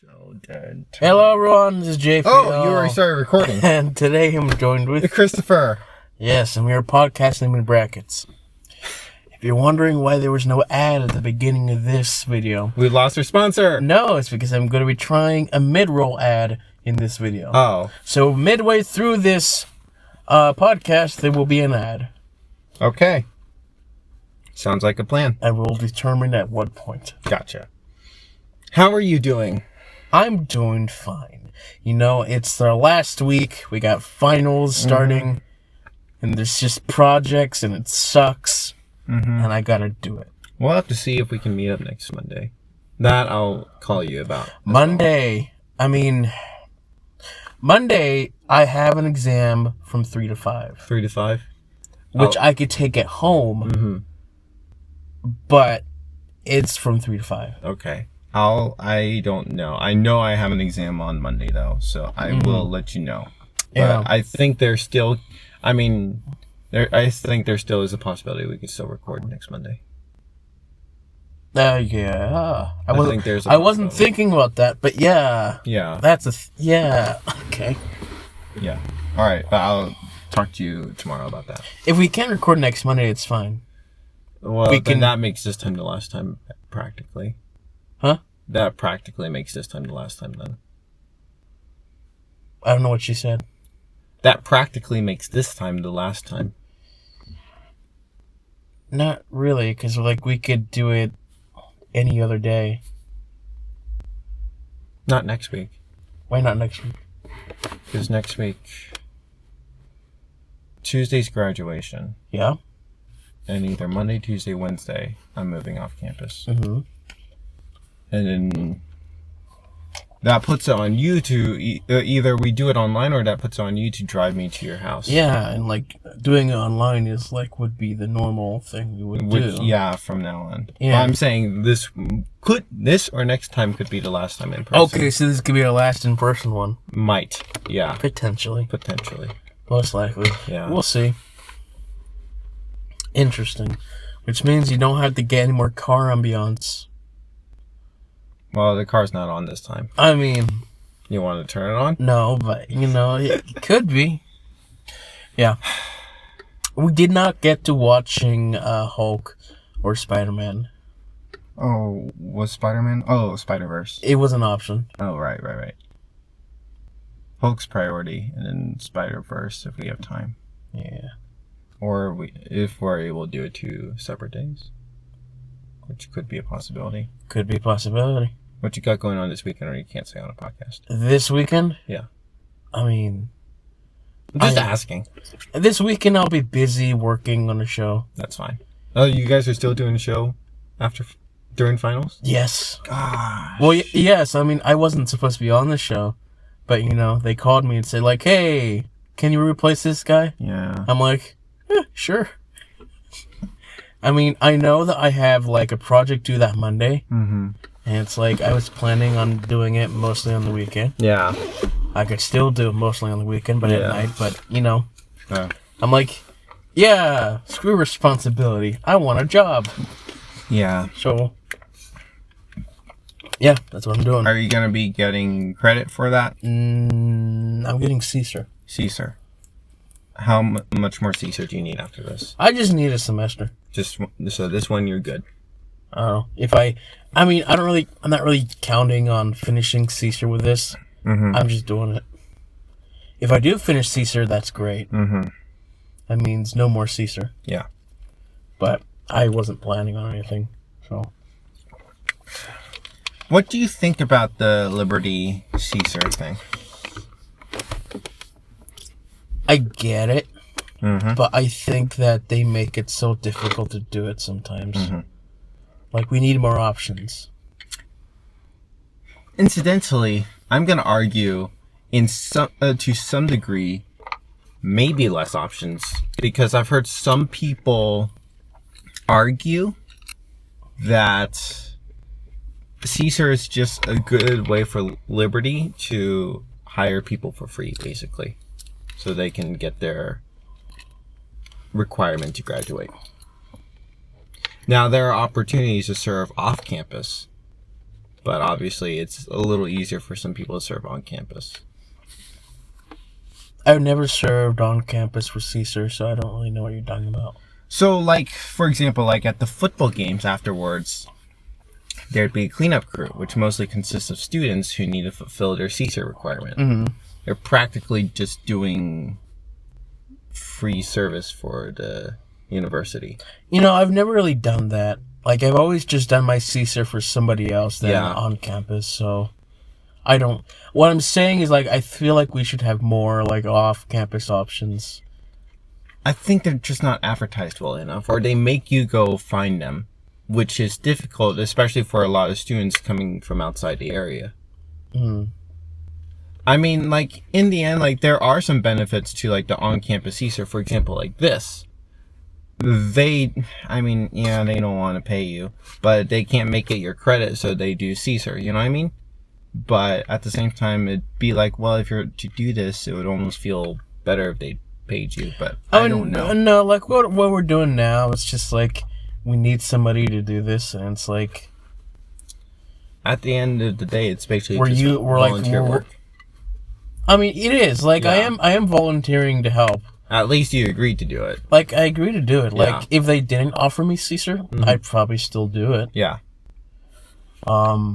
So dead. Hello everyone, this is JP. Oh, you already started recording. And today I'm joined with Christopher. Yes, and we are podcasting in brackets. If you're wondering why there was no ad at the beginning of this video, We lost our sponsor. no, it's because I'm going to be trying a mid-roll ad in this video. Oh, So midway through this podcast, there will be an ad. okay. Sounds like a plan. And we'll determine at what point. Gotcha. How are you doing? I'm doing fine. You know, it's the last week. We got finals starting. And there's just projects, and it sucks. And I gotta do it. We'll have to see if we can meet up next Monday. That I'll call you about. Monday, Monday, I have an exam from 3 to 5. 3 to 5? Which I could take at home. But it's from 3 to 5. Okay. I don't know. I know I have an exam on Monday, though, so I will let you know. But Yeah. I think there's still... I think there still is a possibility we could still record next Monday. Yeah. I think there's a I wasn't possibility. thinking about that, but yeah. Yeah. That's yeah. Okay. Yeah. All right. But I'll talk to you tomorrow about that. If we can't record next Monday, it's fine. Well, We then can- that makes this time the last time, practically. Huh? That practically makes this time the last time, then. I don't know what she said. That practically makes this time the last time. Not really, because we could do it any other day. Not next week. Why not next week? Because next week, Tuesday's graduation. Yeah. And either Monday, Tuesday, Wednesday, I'm moving off campus. Mm-hmm. And then that puts it on you to either we do it online or that puts it on you to drive me to your house. Yeah, and doing it online is would be the normal thing you would do. Yeah, from now on. Yeah. Well, I'm saying this or next time could be the last time in person. Okay, so this could be our last in-person one. Might. Yeah. Potentially. Most likely. Yeah. We'll see. Interesting. Which means you don't have to get any more car ambiance. Well, the car's not on this time. I mean, You want to turn it on? no, but, it could be. Yeah. We did not get to watching Hulk or Spider-Man. Oh, was Spider-Man? Oh, Spider-Verse. It was an option. Oh, right. Hulk's priority, and then Spider-Verse if we have time. Yeah. Or if we're able to do it 2 separate days. Which could be a possibility. Could be a possibility. What you got going on this weekend or you can't say on a podcast? This weekend? Yeah. I'm just asking. This weekend I'll be busy working on a show. That's fine. Oh, you guys are still doing a show during finals? Yes. Gosh. Well, yes. I wasn't supposed to be on the show, but they called me and said hey, can you replace this guy? Yeah. I'm like, sure. I know that I have a project due that Monday, and it's I was planning on doing it mostly on the weekend. Yeah. I could still do it mostly on the weekend, but at night. But I'm yeah, screw responsibility. I want a job. Yeah. So, yeah, that's what I'm doing. Are you going to be getting credit for that? I'm getting Caesar. Caesar. How much more Caesar do you need after this? I just need a semester. So this one you're good. I'm not really counting on finishing Caesar with this. I'm just doing it. If I do finish Caesar, that's great. That means no more Caesar. Yeah. But I wasn't planning on anything, so. What do you think about the Liberty Caesar thing? I get it, but I think that they make it so difficult to do it sometimes. We need more options. Incidentally, I'm going to argue to some degree, maybe less options, because I've heard some people argue that Caesar is just a good way for Liberty to hire people for free, basically, so they can get their requirement to graduate. Now, there are opportunities to serve off campus, but obviously it's a little easier for some people to serve on campus. I've never served on campus for CSER, so I don't really know what you're talking about. So, like, for example, like at the football games afterwards, there'd be a cleanup crew, which mostly consists of students who need to fulfill their CSER requirement. Mm-hmm. They're practically just doing free service for the university. You know, I've never really done that. Like, I've always just done my CSER for somebody else than on campus, so I don't... What I'm saying is, like, I feel like we should have more, like, off-campus options. I think they're just not advertised well enough, or they make you go find them, which is difficult, especially for a lot of students coming from outside the area. Mm. I mean, like, in the end, like, there are some benefits to, like, the on-campus CSER. For example, like this. They don't want to pay you, but they can't make it your credit, so they do CSER, you know what I mean? But at the same time, it'd be like, well, if you're to do this, it would almost feel better if they paid you, but I don't know. No, like, what we're doing now, it's just, like, we need somebody to do this, and it's like... At the end of the day, it's basically volunteer work. I mean, it is. Like, Yeah. I am volunteering to help. At least you agreed to do it. Like, I agree to do it. Yeah. Like, if they didn't offer me CSER, I'd probably still do it. Yeah. But,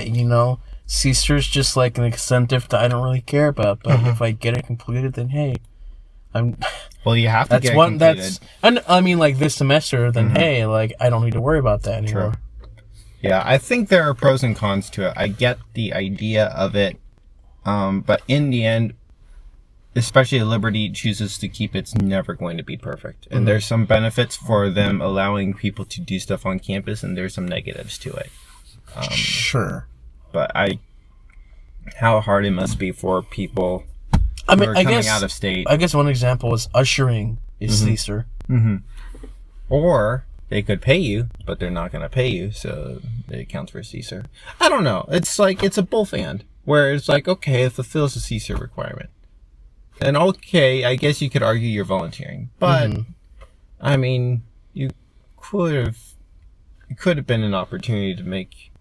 you know, CSER's just like an incentive that I don't really care about. But if I get it completed, then hey, Well, you have to that's get one. it completed. That's and I mean, like this semester, then hey, like I don't need to worry about that anymore. True. Yeah, I think there are pros and cons to it. I get the idea of it, but in the end, especially Liberty chooses to keep it's never going to be perfect. And there's some benefits for them allowing people to do stuff on campus, and there's some negatives to it. Sure. But how hard it must be for people I mean, who are I coming guess out of state. I guess one example is ushering is CSER. Or they could pay you, but they're not going to pay you, so it counts for CSER. I don't know. It's like, it's a both and, where it's like, okay, it fulfills the CSER requirement. And okay, I guess you could argue you're volunteering. But, I mean, it could have been an opportunity to make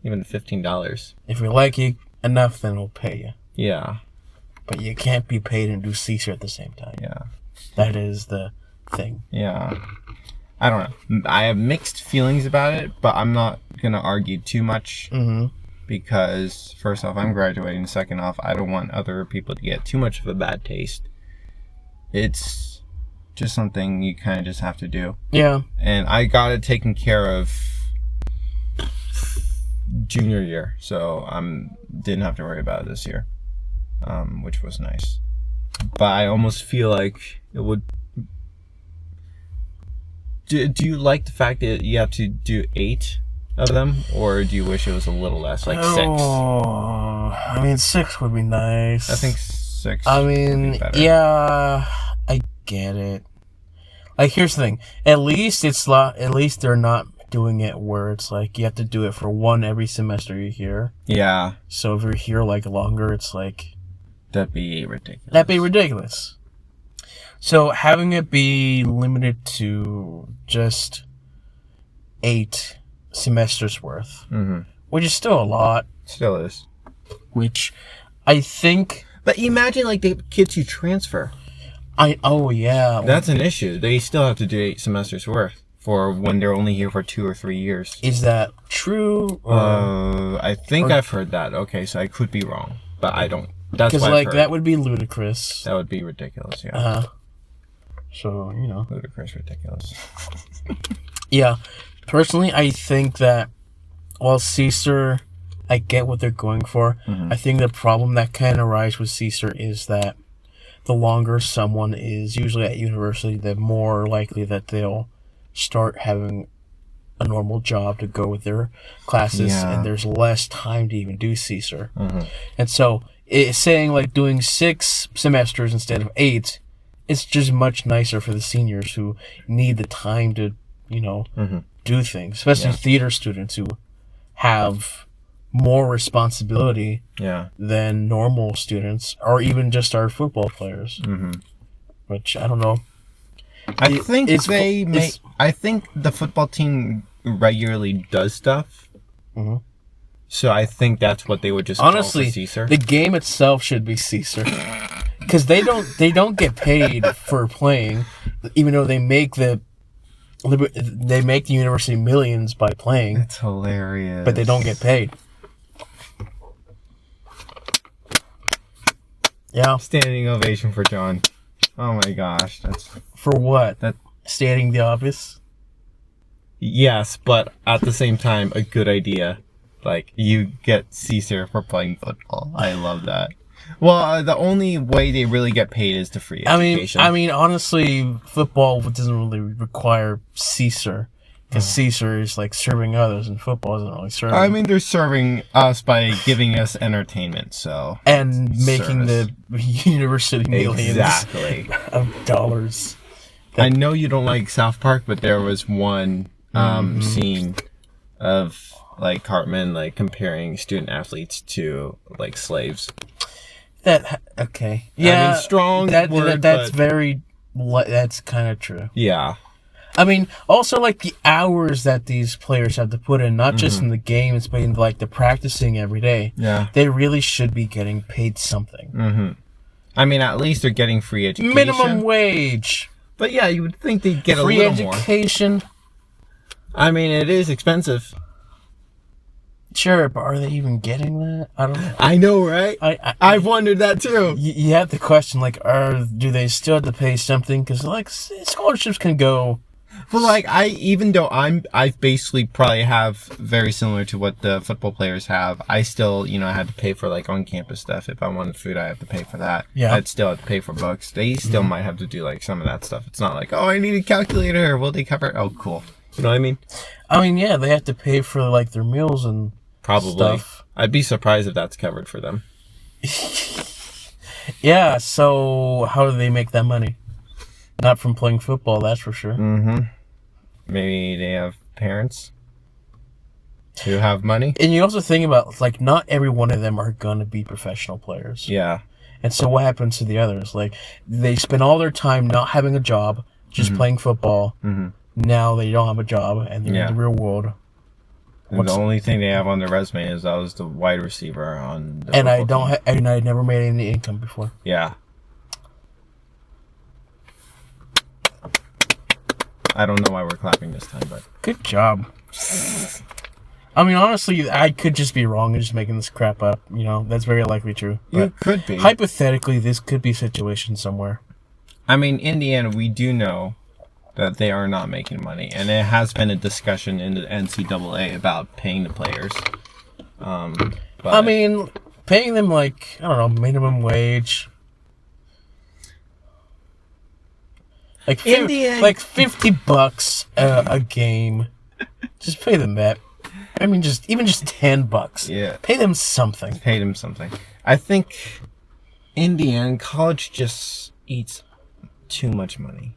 even $15. If we like you enough, then we'll pay you. Yeah. But you can't be paid and do CSER at the same time. Yeah. That is the thing. Yeah. I don't know. I have mixed feelings about it, but I'm not going to argue too much. Because, first off, I'm graduating. Second off, I don't want other people to get too much of a bad taste. It's just something you kind of just have to do. Yeah. And I got it taken care of junior year, so didn't have to worry about it this year, which was nice. But I almost feel like it would... Do you like the fact that you have to do 8 of them, or do you wish it was a little less, like 6? I mean, 6 would be nice. I think 6. I would mean, be better. yeah, I get it. Like, here's the thing. At least they're not doing it where it's like you have to do it for one every semester you're here. Yeah. So if you're here like longer, it's like That'd be ridiculous. that'd be ridiculous. So having it be limited to just 8 semesters worth, which is still a lot. Still is. Which I think. But imagine like the kids who transfer. Oh yeah. That's an issue. They still have to do 8 semesters worth for when they're only here for 2 or 3 years. Is that true? I think I've heard that. Okay, so I could be wrong, but I don't. That's because what like I've heard. that would be ludicrous. That would be ridiculous. Yeah. So you know. Ludicrous, ridiculous. Yeah. Personally, I think that while CSER, I get what they're going for. I think the problem that can arise with CSER is that the longer someone is usually at university, the more likely that they'll start having a normal job to go with their classes, and there's less time to even do CSER. And so, it's saying like doing 6 semesters instead of 8, it's just much nicer for the seniors who need the time to, you know, do things, especially theater students who have more responsibility than normal students, or even just our football players. Which I don't know. I think the football team regularly does stuff, Mhm. So I think that's what they would just call Honestly, for Caesar. the game itself should be Caesar, because they don't get paid for playing, even though they make the university millions by playing, It's hilarious. but they don't get paid. Yeah, Standing ovation for John. Oh my gosh, that's for what? that. Stating the obvious. Yes, but at the same time, a good idea. Like, you get Caesar for playing football. I love that. Well, the only way they really get paid is the free education. I mean, honestly, football doesn't really require Caesar, because Caesar is like serving others, and football isn't really serving. I mean, they're serving us by giving us entertainment, so. And making the university millions Exactly. of dollars. I know you don't like South Park, but there was one scene of like Cartman like comparing student athletes to like slaves. Okay. Yeah. I mean, strong word, that's but very. That's kind of true. yeah. I mean, also like the hours that these players have to put in, not just in the games, but in like the practicing every day. Yeah. They really should be getting paid something. Mm-hmm. I mean, at least they're getting free education. Minimum wage. But yeah, you would think they'd get Free a little more. education. I mean, it is expensive. Sure, but are they even getting that? I don't know. I know, right? I've wondered that too. You have to question, like, do they still have to pay something? Because, like, scholarships can go. Well, like, even though I basically probably have very similar to what the football players have, I still, I had to pay for, like, on-campus stuff. If I wanted food, I have to pay for that. Yeah. I'd still have to pay for books. They still might have to do, like, some of that stuff. It's not like, oh, I need a calculator. Will they cover it? Oh, cool. You know what I mean? I mean, yeah, they have to pay for, like, their meals and Probably. stuff. I'd be surprised if that's covered for them. Yeah, so how do they make that money? Not from playing football, that's for sure. Mm-hmm. Maybe they have parents who have money. And you also think about, like, not every one of them are going to be professional players. Yeah. And so what happens to the others? Like, they spend all their time not having a job, just playing football. Mm-hmm. Now they don't have a job, and they're in the real world. And the only thing they have on their resume is I was the wide receiver on the And I football don't. team. And I never made any income before. Yeah. I don't know why we're clapping this time, but Good job. I mean, honestly, I could just be wrong and just making this crap up. You know, that's very likely true. you But could be. hypothetically, this could be a situation somewhere. I mean, in the end, we do know that they are not making money, and it has been a discussion in the NCAA about paying the players. But I mean, paying them like, I don't know, minimum wage. Like In the end- like $50 a game. Just pay them that. I mean, even just $10. Yeah. Pay them something. paid him something. I think in the end, college just eats too much money.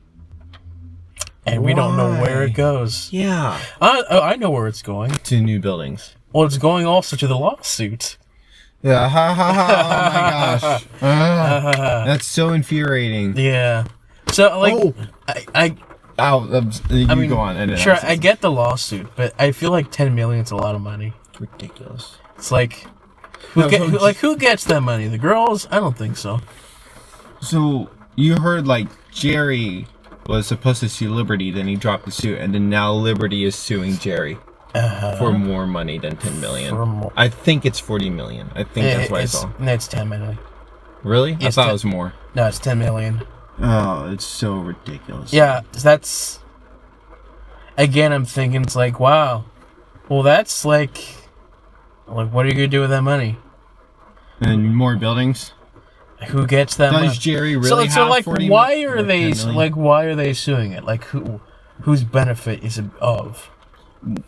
And we don't know where Why? it goes. Yeah. I know where it's going. To new buildings. Well, it's going also to the lawsuit. Yeah. Ha ha ha. Oh my gosh. That's so infuriating. Yeah. So, like, Oh. I You mean, go on. And sure, I get the lawsuit, but I feel like $10 million is a lot of money. ridiculous. It's like, No, so- who gets that money? The girls? I don't think so. So you heard like Jerry was supposed to sue Liberty, then he dropped the suit, and then now Liberty is suing Jerry for more money than 10 million. For more. I think it's 40 million. I think that's what I saw. No, it's 10 million. Really? I It's thought 10 it was more. No, it's 10 million. Oh, it's so ridiculous. Yeah, that's. Again, I'm thinking it's like, wow. Well, that's like, what are you gonna do with that money? And more buildings. Who gets that money? Does Jerry really have so like, 40 why or are 10 they million? like? Why are they suing it? Like, whose benefit is it of?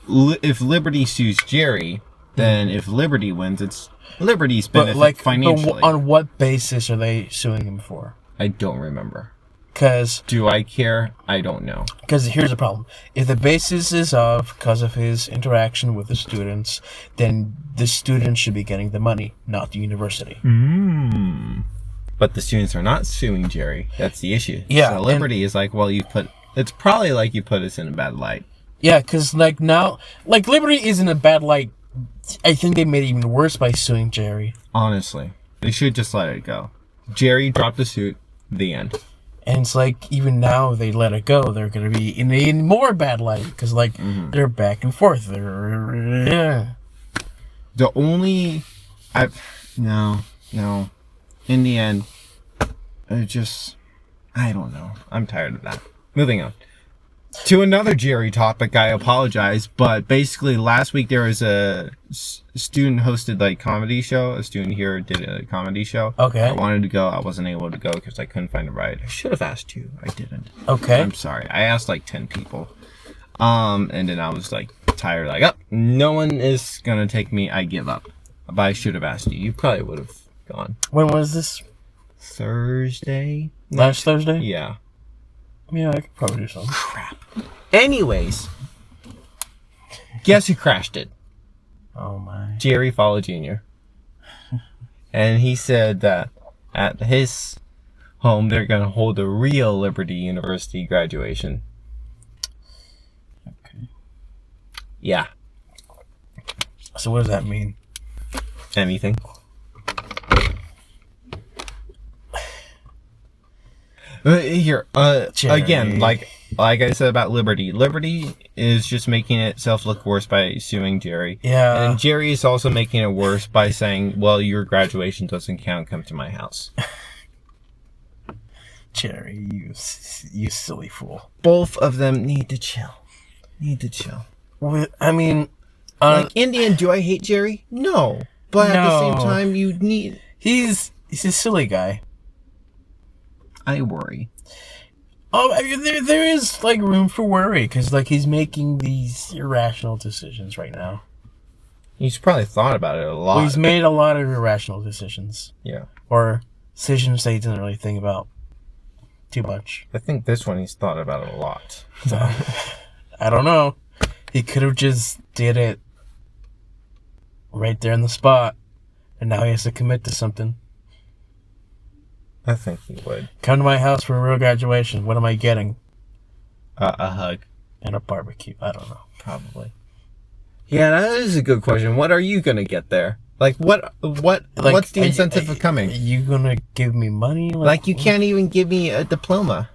If Liberty sues Jerry, then if Liberty wins, it's Liberty's But benefit like, financially. on what basis are they suing him for? I don't remember. Because Do I care? I don't know. here's the problem: if the basis is because of his interaction with the students, then the students should be getting the money, not the university. But the students are not suing Jerry. That's the issue. Yeah, So Liberty is like, well, it's probably like you put us in a bad light. Yeah, because like now, like Liberty is in a bad light I think they made it even worse by suing Jerry. Honestly, they should just let it go. Jerry dropped the suit. The end. And it's like, even now they let it go, they're going to be in a more bad light. Because, like, they're back and forth. The only... No. In the end, I don't know. I'm tired of that. Moving on. To another Jerry topic, I apologize, but basically last week there was a student-hosted like comedy show. A student here did a comedy show. Okay. I wanted to go. I wasn't able to go because I couldn't find a ride. I should have asked you. I didn't. Okay. I'm sorry. I asked like 10 people. And then I was like tired. Like, oh, no one is gonna take me. I give up. But I should have asked you. You probably would have gone. When was this? Thursday? Last Thursday? Yeah. Yeah, I could probably do something. Crap. Anyways, guess who crashed it? Oh my. Jerry Fowler Jr. And he said that at his home they're going to hold a real Liberty University graduation. Okay. Yeah. So what does that mean? Anything. Here, again, like I said about Liberty. Liberty is just making itself look worse by suing Jerry. Yeah. And Jerry is also making it worse by saying, well, your graduation doesn't count, come to my house. Jerry, you silly fool. Both of them need to chill. Well, I mean... like, in the end, do I hate Jerry? No. But at the same time, you need... He's a silly guy. I worry. Oh, I mean, there is, like, room for worry, because, like, he's making these irrational decisions right now. He's probably thought about it a lot. Well, he's made a lot of irrational decisions. Yeah. Or decisions that he doesn't really think about too much. I think this one he's thought about it a lot. So, I don't know. He could have just did it right there in the spot, and now he has to commit to something. I think he would. Come to my house for a real graduation. What am I getting? A hug. And a barbecue. I don't know. Probably. Yeah, that is a good question. What are you going to get there? Like, what's the incentive of coming? Are you going to give me money? Like, you can't even give me a diploma.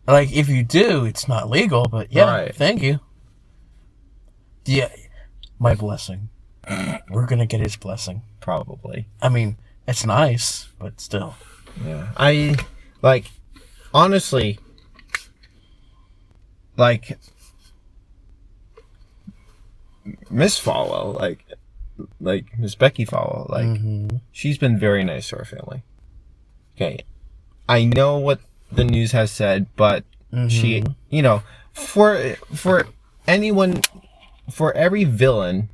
Like, if you do, it's not legal, but yeah, Right. Thank you. Yeah, my blessing. We're going to get his blessing. Probably. I mean, it's nice, but still. Yeah. Honestly, like, Miss Falwell, like Miss Becky Falwell, like, she's been very nice to our family. Okay. I know what the news has said, but she, you know, for anyone, for every villain,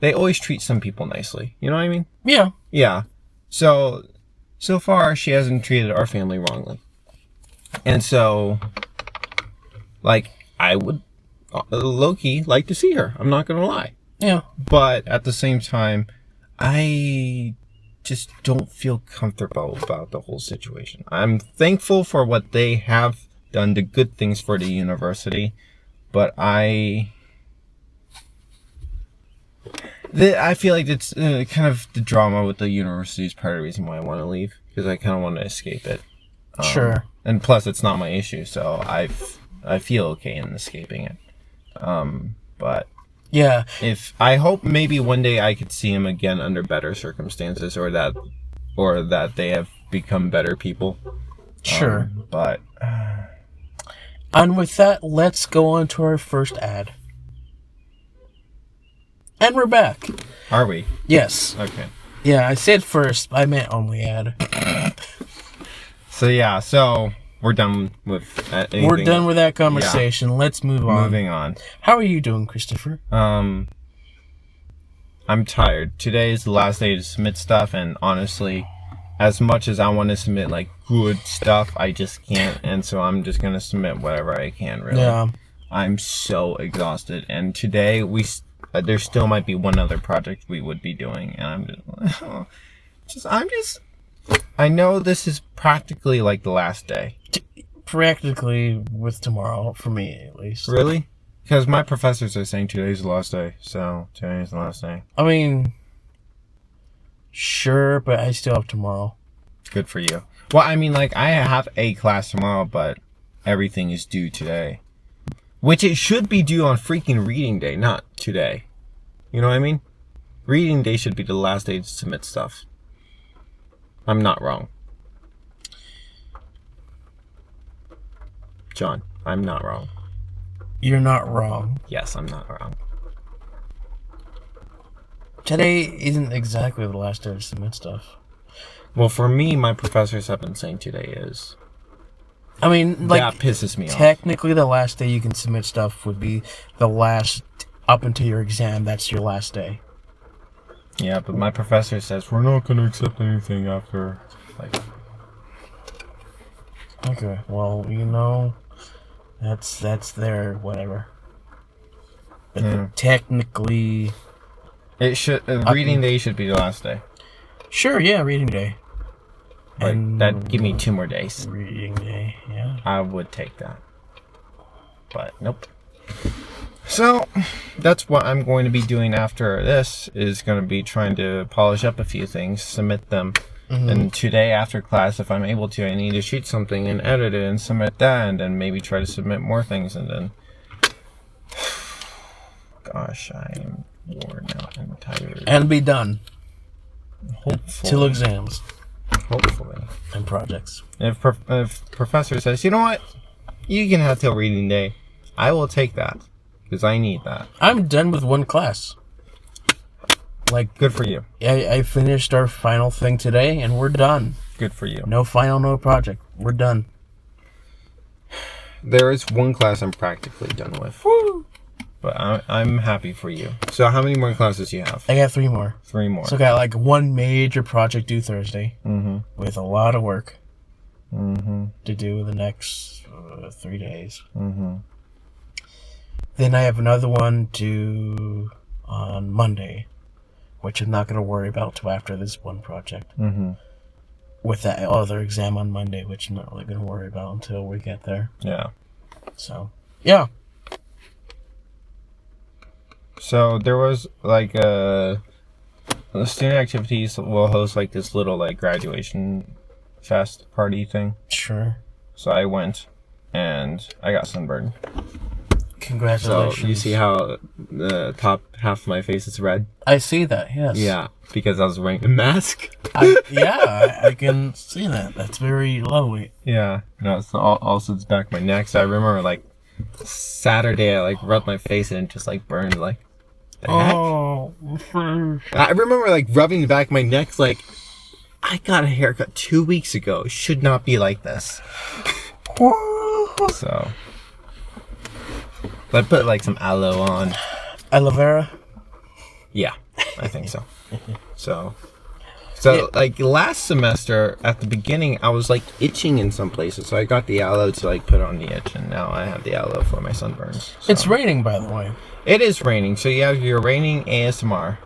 they always treat some people nicely. You know what I mean? Yeah. Yeah. So far, she hasn't treated our family wrongly. And so, like, I would low-key like to see her. I'm not going to lie. Yeah. But at the same time, I just don't feel comfortable about the whole situation. I'm thankful for what they have done, the good things for the university. But I feel like it's kind of the drama with the university is part of the reason why I want to leave, because I kind of want to escape it. Sure. And plus, it's not my issue, so I feel okay in escaping it. But yeah, I hope maybe one day I could see him again under better circumstances, or that they have become better people. Sure. But and with that, let's go on to our first ad. And we're back. Are we? Yes. Okay. Yeah, I said first. I meant only ad. So we're done with anything. We're done with that conversation. Yeah. Let's move on. Moving on. How are you doing, Christopher? I'm tired. Today is the last day to submit stuff, and honestly, as much as I want to submit like good stuff, I just can't, and so I'm just gonna submit whatever I can. Really. Yeah. I'm so exhausted, and today there still might be one other project we would be doing, and I know this is practically like the last day. Practically with tomorrow, for me at least. Really? Because my professors are saying today's the last day, so today's the last day. I mean, sure, but I still have tomorrow. Good for you. Well, I mean, like, I have a class tomorrow, but everything is due today. Which it should be due on freaking reading day, not today. You know what I mean? Reading day should be the last day to submit stuff. I'm not wrong. John, I'm not wrong. You're not wrong. Yes, I'm not wrong. Today isn't exactly the last day to submit stuff. Well, for me, my professors have been saying today is. I mean, like, that pisses me off. Technically, the last day you can submit stuff would be the last, up until your exam, that's your last day. Yeah, but my professor says we're not going to accept anything after, like. Okay, well, you know, that's their whatever. But technically, it should reading day should be the last day. Sure, yeah, reading day. Like, And that'd give me 2 more days. reading day, yeah. I would take that. But nope. So that's what I'm going to be doing after this, is going to be trying to polish up a few things, submit them. And today after class, if I'm able to, I need to shoot something and edit it and submit that, and then maybe try to submit more things, and then gosh, I am worn out and tired. And be done. Hopefully. Till exams. Hopefully. And projects. If professor says, you know what, you can have till reading day, I will take that, because I need that. I'm done with one class. Like, good for you. I finished our final thing today, and we're done. Good for you. No final, no project. We're done. There is one class I'm practically done with. Woo! But I'm happy for you. So how many more classes do you have? I got 3 more. 3 more. So I got like one major project due Thursday. Mm-hmm. With a lot of work. Mm-hmm. To do in the next 3 days. Mm-hmm. Then I have another one due on Monday, which I'm not going to worry about till after this one project. Mm-hmm. With that other exam on Monday, which I'm not really going to worry about until we get there. Yeah. So, yeah. So there was like the student activities will host like this little like graduation fest party thing. Sure. So I went and I got sunburned. Congratulations. So you see how the top half of my face is red? I see that, yes. Yeah, because I was wearing a mask. I can see that. That's very lovely. Yeah. No, it's also it's back of my neck. So I remember like Saturday I like rubbed my face and it just like burned like the heck? Oh, I remember like rubbing the back of my neck like I got a haircut 2 weeks ago. It should not be like this. So I put like some aloe on. Aloe vera? Yeah, I think so. So like last semester at the beginning I was like itching in some places, so I got the aloe to like put on the itch, and now I have the aloe for my sunburns. So. It's raining, by the way. It is raining, so you have your raining ASMR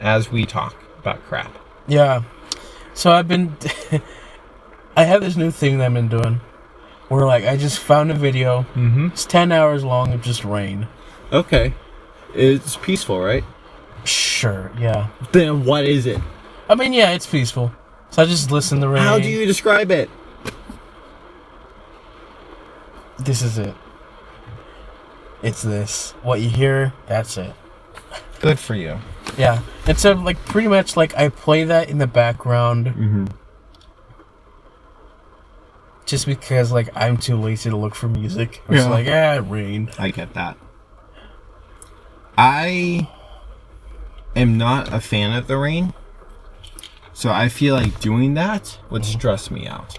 as we talk about crap. Yeah. So I've been I have this new thing that I've been doing where like I just found a video. Mm-hmm. It's 10 hours long of just rain. Okay. It's peaceful, right? Sure, yeah. Then what is it? I mean, yeah, it's peaceful. So I just listen to rain. How do you describe it? This is it. It's this. What you hear, that's it. Good for you. Yeah. It's like pretty much like I play that in the background. Mm-hmm. Just because like I'm too lazy to look for music. It's like, rain. I get that. I am not a fan of the rain, so I feel like doing that would stress me out.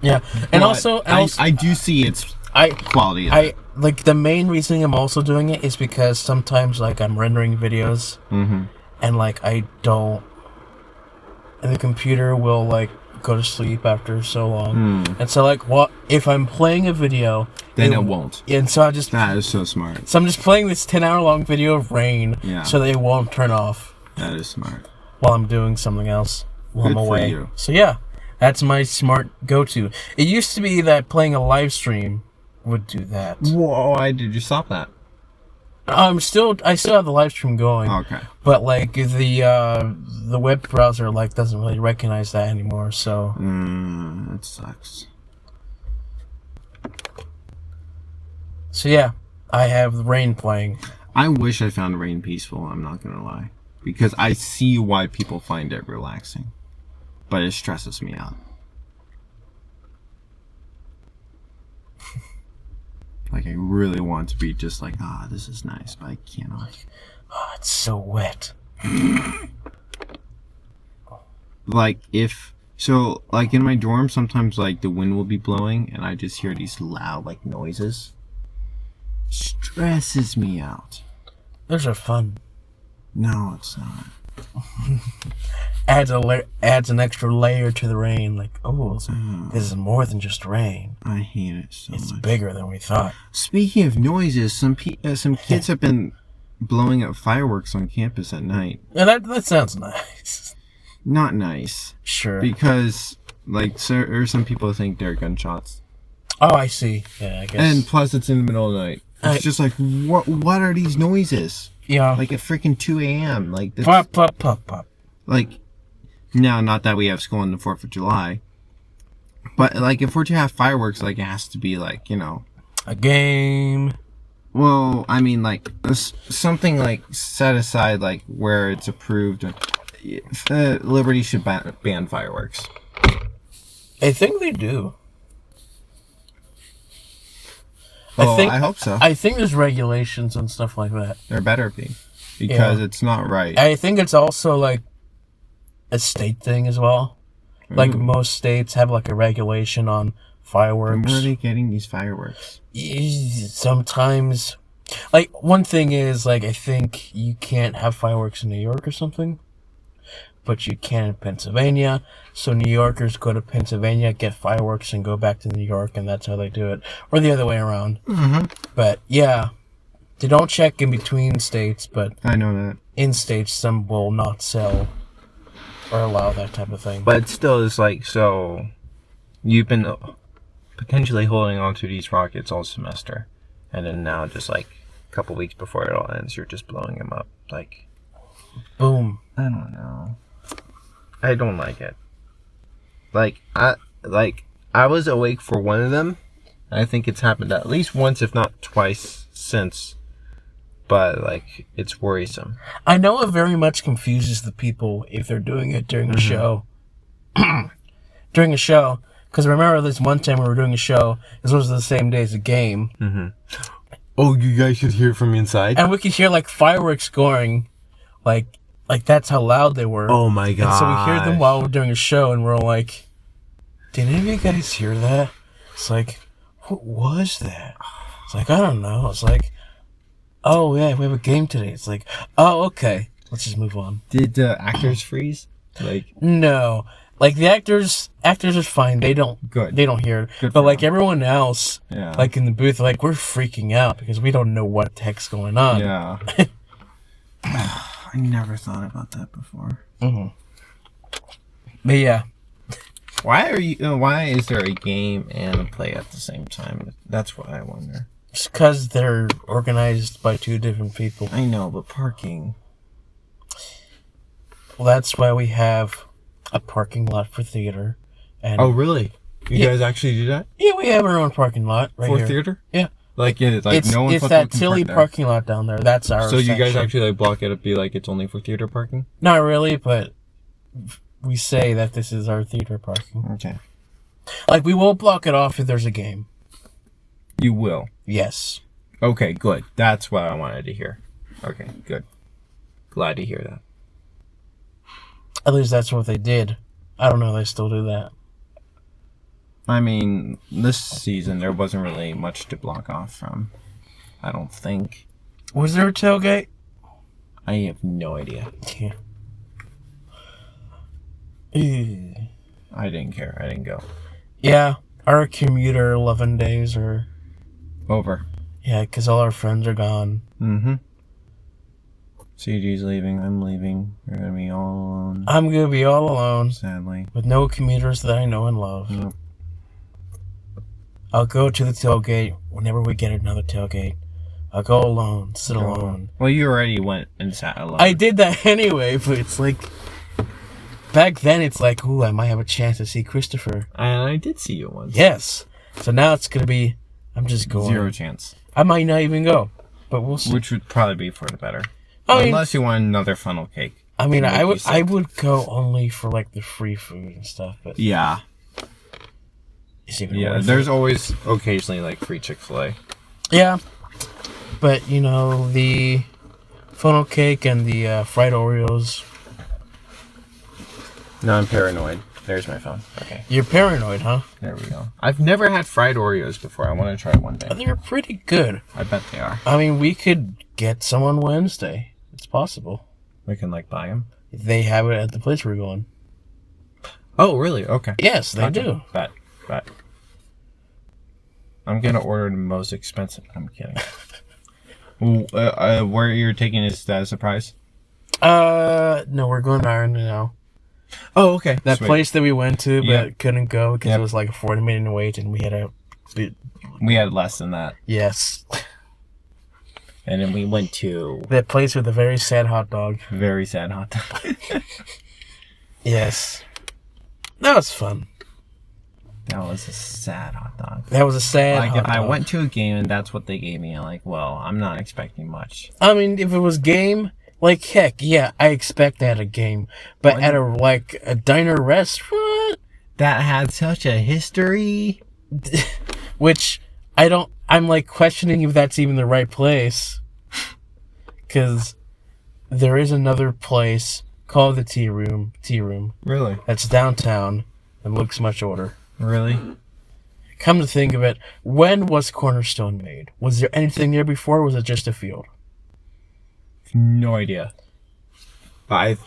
Yeah, and also I do see its quality. Like the main reason I'm also doing it is because sometimes like I'm rendering videos, and like I don't, and the computer will like go to sleep after so long, and so like what if I'm playing a video, then it won't. And so that is so smart. So I'm just playing this 10-hour long video of rain, so they won't turn off. That is smart. While I'm doing something else while I'm away. For you. So yeah, that's my smart go-to. It used to be that playing a live stream would do that. Whoa, why did you stop that? I still have the live stream going. Okay. But like the web browser like doesn't really recognize that anymore, so That sucks. So yeah, I have Rain playing. I wish I found Rain peaceful, I'm not gonna lie. Because I see why people find it relaxing. But it stresses me out. Like, I really want to be just like, this is nice, but I cannot. Oh, it's so wet. Like, like in my dorm, sometimes like the wind will be blowing and I just hear these loud like noises. Stresses me out. Those are fun. No, it's not. Adds an extra layer to the rain. Like, this is more than just rain. I hate it so It's much. bigger than we thought. Speaking of noises, some kids have been blowing up fireworks on campus at night. Yeah, that sounds nice. Not nice. Sure. Because or some people think they're gunshots. Oh, I see. Yeah, I guess. And plus, it's in the middle of the night. It's just like, what are these noises? Yeah. Like at freaking 2 a.m. Like this. Pop, pop, pop, pop. Like, now, not that we have school on the 4th of July, but like if we're to have fireworks, like it has to be like, a game. Well, I mean, like something like set aside, like where it's approved. Liberty should ban fireworks. I think they do. I hope so. I think there's regulations and stuff like that. There better be, because it's not right. I think it's also like a state thing as well. Like most states have like a regulation on fireworks. And where are they getting these fireworks? Sometimes, like one thing is like I think you can't have fireworks in New York or something, but you can in Pennsylvania. So New Yorkers go to Pennsylvania, get fireworks, and go back to New York, and that's how they do it, or the other way around. Mm-hmm. But yeah, they don't check in between states, but I know that. In states, some will not sell or allow that type of thing. But still, it's like, so you've been potentially holding on to these rockets all semester, and then now just like a couple weeks before it all ends, you're just blowing them up. Like, boom. I don't know. I don't like it. I was awake for one of them. I think it's happened at least once, if not twice, since. But like, it's worrisome. I know it very much confuses the people if they're doing it during a show. During a show, because remember this one time we were doing a show. This was the same day as a game. Mm-hmm. Oh, you guys could hear from inside, and we could hear like fireworks going, like that's how loud they were. Oh my god! And so we hear them while we're doing a show, and we're like, "Did any of you guys hear that?" It's like, "What was that?" It's like, "I don't know." It's like, "Oh yeah, we have a game today." It's like, "Oh okay, let's just move on." Did the actors freeze? Like, no, like the actors are fine. They don't hear it. Good but for like them. everyone else, like in the booth, like we're freaking out because we don't know what the heck's going on. Yeah. I never thought about that before. Mm-hmm. But yeah. Why is there a game and a play at the same time? That's what I wonder. Just because they're organized by two different people. I know, but parking. Well, that's why we have a parking lot for theater. And oh, really? You guys actually do that? Yeah, we have our own parking lot right for here. Theater? Yeah. Like no one. It's that silly parking lot down there. That's our. So you guys section. actually like block it up, be like it's only for theater parking? Not really, but we say that this is our theater parking. Okay. Like we will block it off if there's a game. You will. Yes. Okay, good. That's what I wanted to hear. Okay, good. Glad to hear that. At least that's what they did. I don't know if they still do that. I mean, this season there wasn't really much to block off from. I don't think. Was there a tailgate? I have no idea. Yeah. I didn't care. I didn't go. Yeah, our commuter 11 days are over. Yeah, because all our friends are gone. Mm-hmm. CG's leaving. I'm leaving. You're gonna be all alone. I'm gonna be all alone. Sadly. With no commuters that I know and love. Nope. I'll go to the tailgate whenever we get another tailgate. I'll go alone, sit alone. Well, you already went and sat alone. I did that anyway, but it's like... Back then, it's like, ooh, I might have a chance to see Christopher. And I did see you once. Yes. So now it's going to be, I'm just going. 0 chance. I might not even go, but we'll see. Which would probably be for the better. I Unless you want another funnel cake. I mean, I would go only for, like, the free food and stuff, but... Yeah. It's even Yeah, worth there's it. always occasionally, like, free Chick-fil-A. Yeah. But, you know, the funnel cake and the fried Oreos... No, I'm paranoid. There's my phone. Okay. You're paranoid, huh? There we go. I've never had fried Oreos before. I want to try one day. They're pretty good. I bet they are. I mean, we could get some on Wednesday. It's possible. We can, like, buy them. They have it at the place we're going. Oh, really? Okay. Yes, they Gotcha. do. Bet. I'm going to order the most expensive. I'm kidding. Where you're taking is that a surprise? No, we're going to Ireland now. Oh, okay. That Sweet. place that we went to, but Yep. couldn't go because Yep. it was like a 40-minute wait, and we had a... We had less than that. Yes. And then we went to That place with a very sad hot dog. very sad hot dog. Yes. That was fun. That was a sad hot dog. That was a sad Like, hot if I dog. went to a game and that's what they gave me, I'm like, well, I'm not expecting much. I mean, if it was game, like, heck, yeah, I expect that at a game. But at a diner restaurant, That had such a history. which I'm like questioning if that's even the right place. Because there is another place called the Tea Room, Really? that's downtown and looks much older. Really? Come to think of it, when was Cornerstone made? Was there anything there before, or was it just a field? No idea. But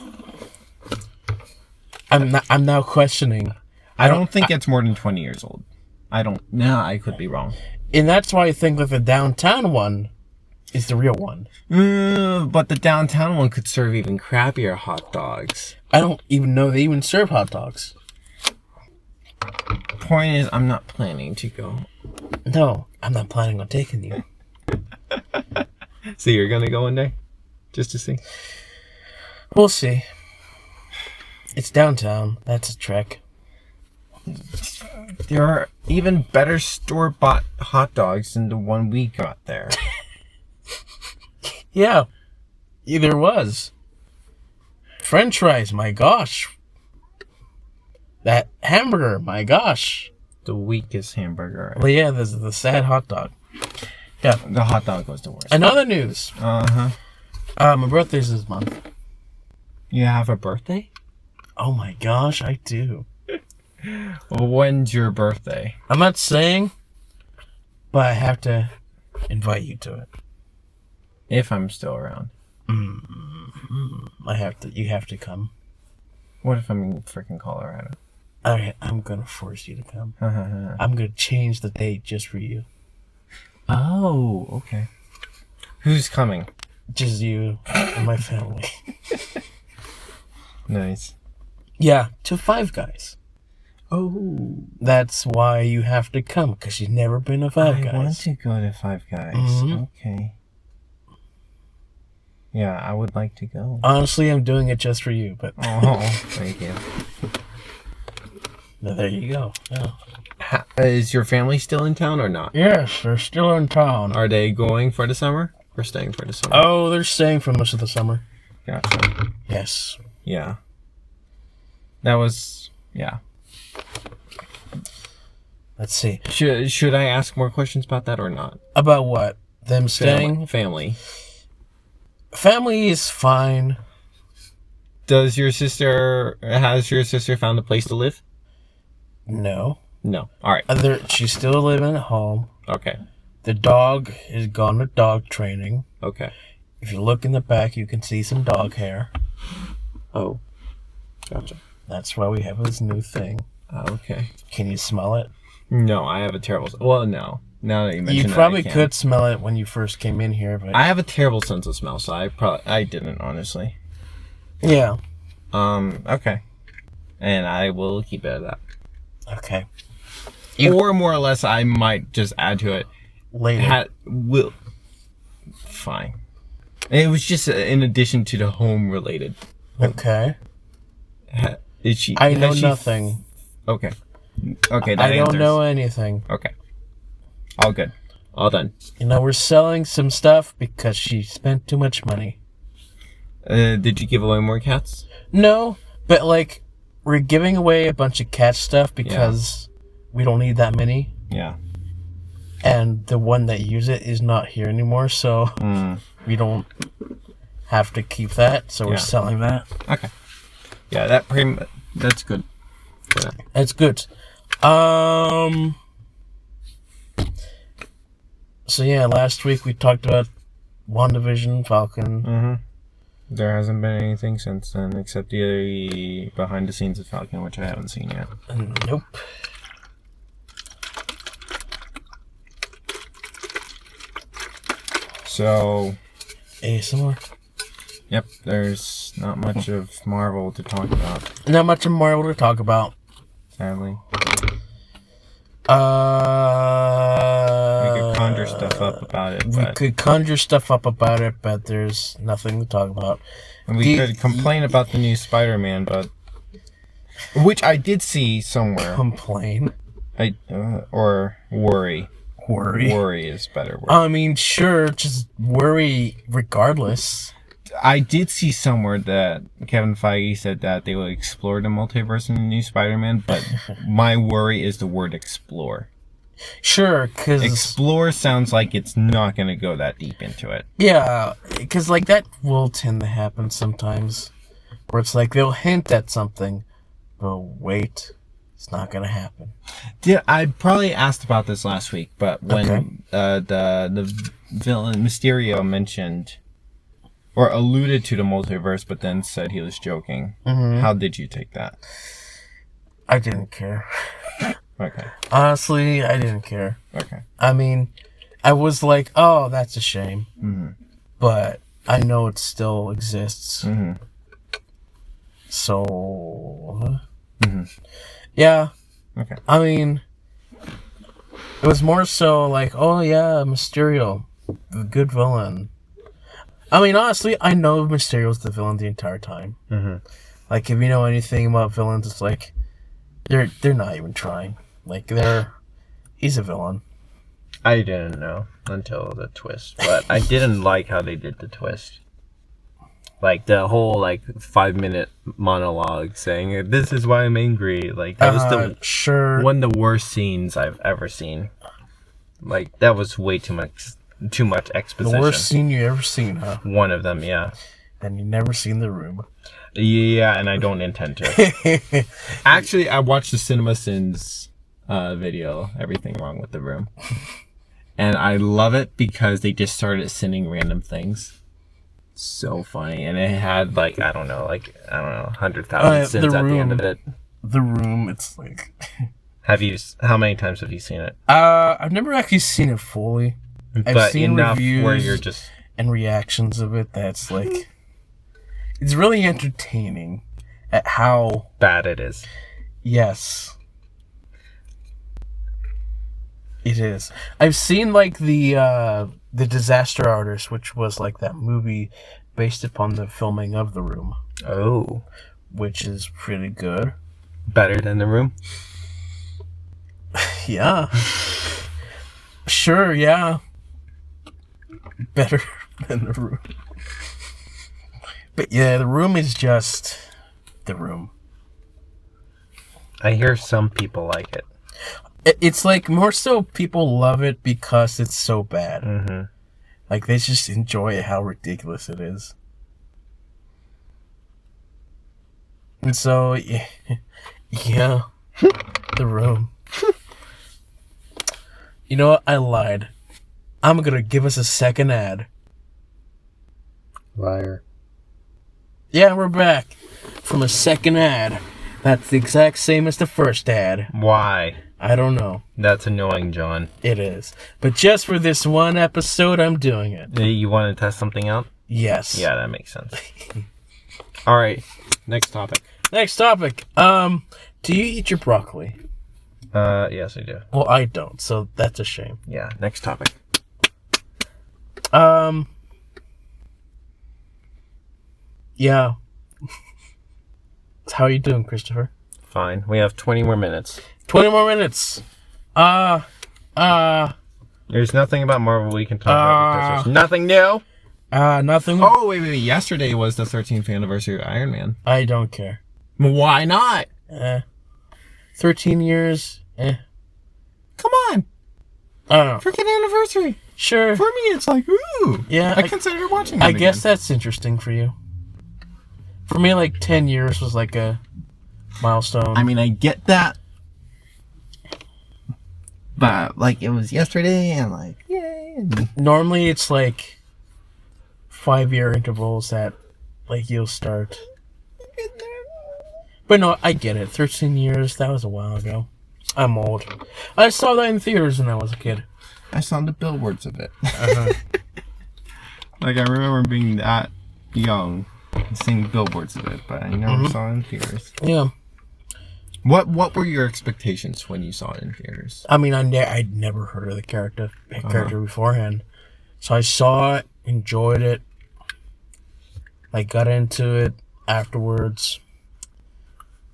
I'm now questioning. I don't think it's more than 20 years old. No, I could be wrong. And that's why I think that the downtown one is the real one. But the downtown one could serve even crappier hot dogs. I don't even know they even serve hot dogs. Point is, I'm not planning to go. No, I'm not planning on taking you. So you're gonna go one day? Just to see? We'll see. It's downtown. That's a trek. There are even better store-bought hot dogs than the one we got there. Yeah, there was. French fries, my gosh. That hamburger, my gosh. The weakest hamburger. Well, yeah, there's the sad hot dog. Yeah. The hot dog was the worst. Another news. Uh-huh. My birthday's this month. You have a birthday? Oh my gosh, I do. Well, when's your birthday? I'm not saying, but I have to invite you to it. If I'm still around. You have to come. What if I'm in freaking Colorado? Alright, I'm gonna force you to come. I'm gonna change the date just for you. Oh, okay. Who's coming? Just you and my family. Nice. Yeah, to Five Guys. Oh. That's why you have to come, because you've never been to Five Guys. I want to go to Five Guys. Mhm. Okay. Yeah, I would like to go. Honestly, I'm doing it just for you, but Oh, thank you. no, there you go. Yeah. Is your family still in town or not? Yes, they're still in town. Are they going for the summer or staying for the summer? Oh, they're staying for most of the summer. Gotcha. Yes. Yeah. That was, yeah. Let's see. Should I ask more questions about that or not? About what? Them staying? Family. Family is fine. Has your sister found a place to live? No. No. All right. She's still living at home. Okay. The dog has gone to dog training. Okay. If you look in the back, you can see some dog hair. Oh. Gotcha. That's why we have this new thing. Okay. Can you smell it? No, I have a terrible... Well, no. Now that you mention You that, probably I can. could smell it when you first came in here, but... I have a terrible sense of smell, so I didn't, honestly. Yeah. Okay. And I will keep it at that. Okay. or more or less, I might just add to it. Later. Fine. It was just in addition to the home related. Okay. Is she? I know nothing. Okay. Okay. That I don't answers. know anything. Okay. All good. All done. We're selling some stuff because she spent too much money. Did you give away more cats? No, but like, we're giving away a bunch of cat stuff because we don't need that many. Yeah. And the one that used it is not here anymore, so we don't have to keep that. So we're selling that. Okay. Yeah, that's good. That's good. So yeah, last week we talked about WandaVision, Falcon. Mm-hmm. There hasn't been anything since then, except the behind the scenes of Falcon, which I haven't seen yet. Nope. So, ASMR. Yep, there's not much of Marvel to talk about. Not much of Marvel to talk about. Sadly. We could conjure stuff up about it, but there's nothing to talk about. And we could complain about the new Spider-Man, but which I did see somewhere. Complain? Or worry. Worry? Worry is better word. I mean, sure, just worry regardless. I did see somewhere that Kevin Feige said that they will explore the multiverse in the new Spider-Man, but my worry is the word explore. Sure, because... Explore sounds like it's not going to go that deep into it. Yeah, because like that will tend to happen sometimes. Where it's like they'll hint at something, but wait, it's not going to happen. I probably asked about this last week, but when the villain Mysterio mentioned... or alluded to the multiverse, but then said he was joking. Mm-hmm. How did you take that? I didn't care. Okay. Honestly, I didn't care. Okay. I mean, I was like, oh, that's a shame. Mm-hmm. But I know it still exists. Mm-hmm. So... Mm-hmm. Yeah. Okay. I mean, it was more so like, oh yeah, Mysterio, the good villain. I mean, honestly, I know Mysterio's the villain the entire time. Mm-hmm. Like, if you know anything about villains, it's like they're not even trying. Like, he's a villain. I didn't know until the twist, but I didn't like how they did the twist. Like the whole 5-minute monologue saying, "This is why I'm angry." Like that was one of the worst scenes I've ever seen. Like that was way too much exposition. The worst scene you ever seen, huh? One of them, yeah. And you never seen The Room. Yeah, and I don't intend to. Actually, I watched the CinemaSins video, Everything Wrong with The Room. And I love it because they just started sinning random things. So funny. And it had 100,000 sins at the end of it. The Room, it's like... How many times have you seen it? I've never actually seen it fully. I've seen enough reviews where you're just... and reactions of it that's like... It's really entertaining at how... bad it is. Yes. It is. I've seen the Disaster Artist, which was that movie based upon the filming of The Room. Oh. Which is pretty good. Better than The Room? Yeah. Sure, yeah. Better than The Room. But yeah, The Room is just The Room. I hear some people like it. It's more so people love it because it's so bad. Mm-hmm. They just enjoy how ridiculous it is. And so, yeah. The Room. You know what? I lied. I'm gonna give us a second ad. Liar. Yeah, we're back from a second ad. That's the exact same as the first ad. Why? I don't know. That's annoying, John. It is. But just for this one episode, I'm doing it. You want to test something out? Yes. Yeah, that makes sense. All right. Next topic. Do you eat your broccoli? Yes, I do. Well, I don't, so that's a shame. Yeah, next topic. Yeah. How are you doing, Christopher? Fine. We have 20 more minutes. 20 more minutes. There's nothing about Marvel we can talk about because there's nothing new. Nothing. Oh, wait. Yesterday was the 13th anniversary of Iron Man. I don't care. Why not? 13 years. Come on. I don't know. Freaking anniversary. Sure. For me, it's like, ooh. Yeah. I consider watching it I guess that's interesting for you. For me, like, 10 years was like a milestone. I mean, I get that. But, like, it was yesterday, and, like, yay. Normally, it's like 5-year intervals that, like, you'll start. But no, I get it. 13 years, that was a while ago. I'm old. I saw that in theaters when I was a kid. I saw the billboards of it. Uh-huh. Like, I remember being that young and seeing billboards of it, but I never saw it in theaters. Yeah. What were your expectations when you saw it in theaters? I mean, I'd never heard of the character beforehand. So I saw it, enjoyed it. I got into it afterwards.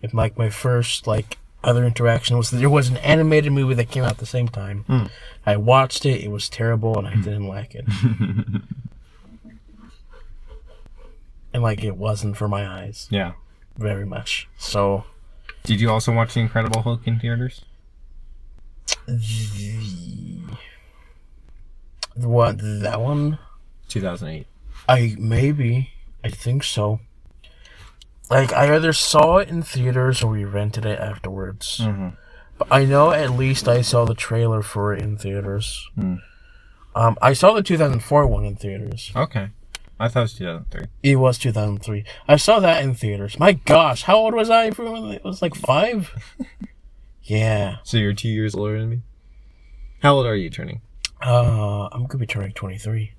And, like, my first, like, other interaction was that there was an animated movie that came out at the same time. I watched it. It was terrible, and I didn't like it. And, like, it wasn't for my eyes. Yeah. Very much. So... Did you also watch The Incredible Hulk in theaters? What, that one? 2008. I think so. Like, I either saw it in theaters or we rented it afterwards. But I know at least I saw the trailer for it in theaters. I saw the 2004 one in theaters. Okay. I thought it was 2003. It was 2003. I saw that in theaters. My gosh, how old was I? It was like 5? Yeah. So you're 2 years older than me? How old are you turning? I'm going to be turning 23.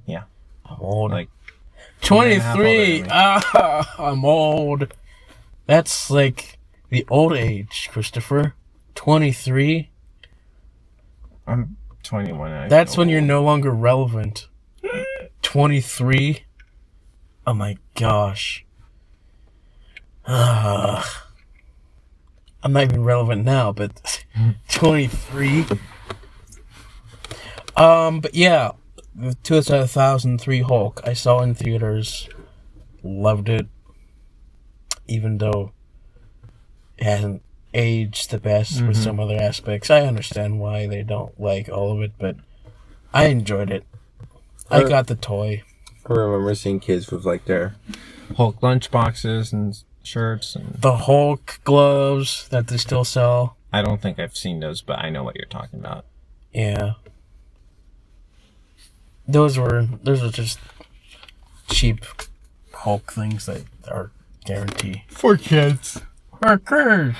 Yeah. I'm old. Like 23! I'm old. That's like the old age, Christopher. 23? I'm 21. That's when you're no longer relevant. 23? Oh my gosh. I'm not even relevant now, but 23? But yeah, the 2003 Hulk, I saw in theaters, loved it, even though it hasn't aged the best with some other aspects. I understand why they don't like all of it, but I enjoyed it. I got the toy. I remember seeing kids with like their Hulk lunch boxes and shirts and the Hulk gloves that they still sell. I don't think I've seen those, but I know what you're talking about. Yeah. Those are just cheap Hulk things that are guaranteed. For kids. For kids.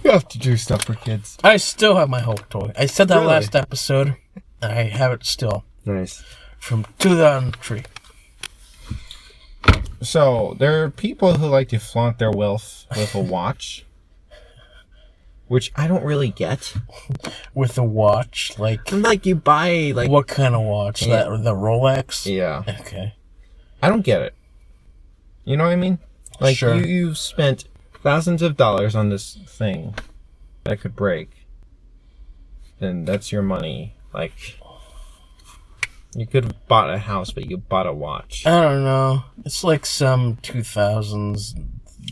You have to do stuff for kids. I still have my Hulk toy. I said that Really? last episode. And I have it still. Nice. From 2003. So, there are people who like to flaunt their wealth with a watch. Which I don't really get. With a watch? Like you buy, like... What kind of watch? Yeah. The Rolex? Yeah. Okay. I don't get it. You know what I mean? Like, Sure. you've spent thousands of dollars on this thing that could break. Then that's your money. Like... You could have bought a house, but you bought a watch. I don't know. It's like some 2000s...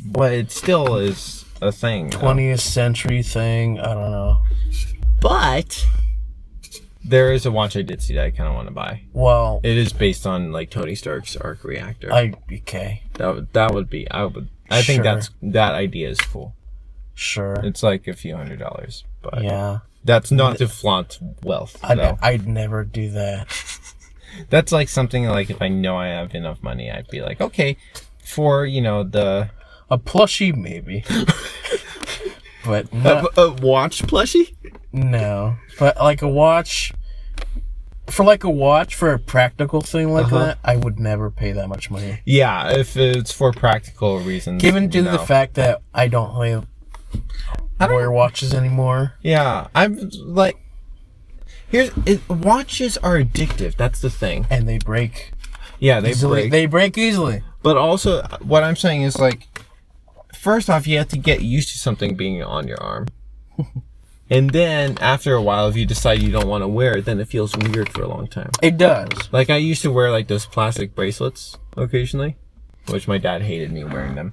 But it still is a thing. 20th century thing. I don't know. But there is a watch I did see that I kind of want to buy. Well, It is based on like Tony Stark's arc reactor. okay. That would be I think Sure. that idea is cool. Sure. It's like a few $100s, but Yeah. that's not to flaunt wealth. though. I'd never do that. That's like something like if I know I have enough money, I'd be like, okay, for the A plushie, maybe. But not, a watch plushie. no. But like a watch... For a practical thing like that, I would never pay that much money. Yeah, if it's for practical reasons. Given to the no. fact that I don't really... wear watches anymore. Yeah, I'm like, watches are addictive. That's the thing. And they break. Yeah, they Easily. break. They break easily. But also, what I'm saying is like, first off, you have to get used to something being on your arm. And then after a while, if you decide you don't want to wear it, then it feels weird for a long time. It does. Like I used to wear like those plastic bracelets occasionally, which my dad hated me wearing them.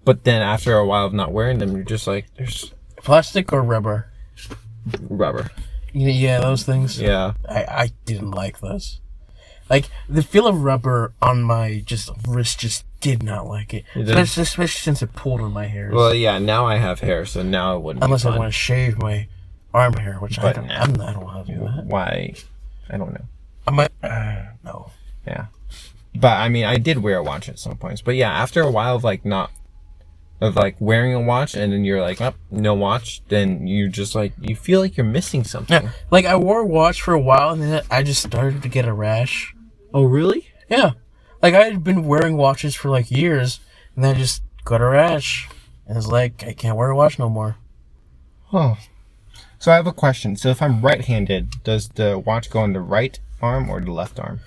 But then after a while of not wearing them, you're just like, there's Plastic or rubber? rubber. Yeah, those things. Yeah. I didn't like those. Like, the feel of rubber on my wrist just did not like it. Especially since it pulled on my hairs. Well, yeah, now I have hair, so now it wouldn't Unless be I fun. want to shave my arm hair, which I don't want to do that. Why? I don't know. I might, no. Yeah. But, I mean, I did wear a watch at some points. But, yeah, after a while of wearing a watch, and then you're like, oh, no watch, then you're just like, you feel like you're missing something. Yeah, like, I wore a watch for a while, and then I just started to get a rash. Oh, really? Yeah. Like, I had been wearing watches for, like, years, and then I just got a rash. And it's like, I can't wear a watch no more. Oh. So I have a question. So if I'm right-handed, does the watch go on the right arm or the left arm?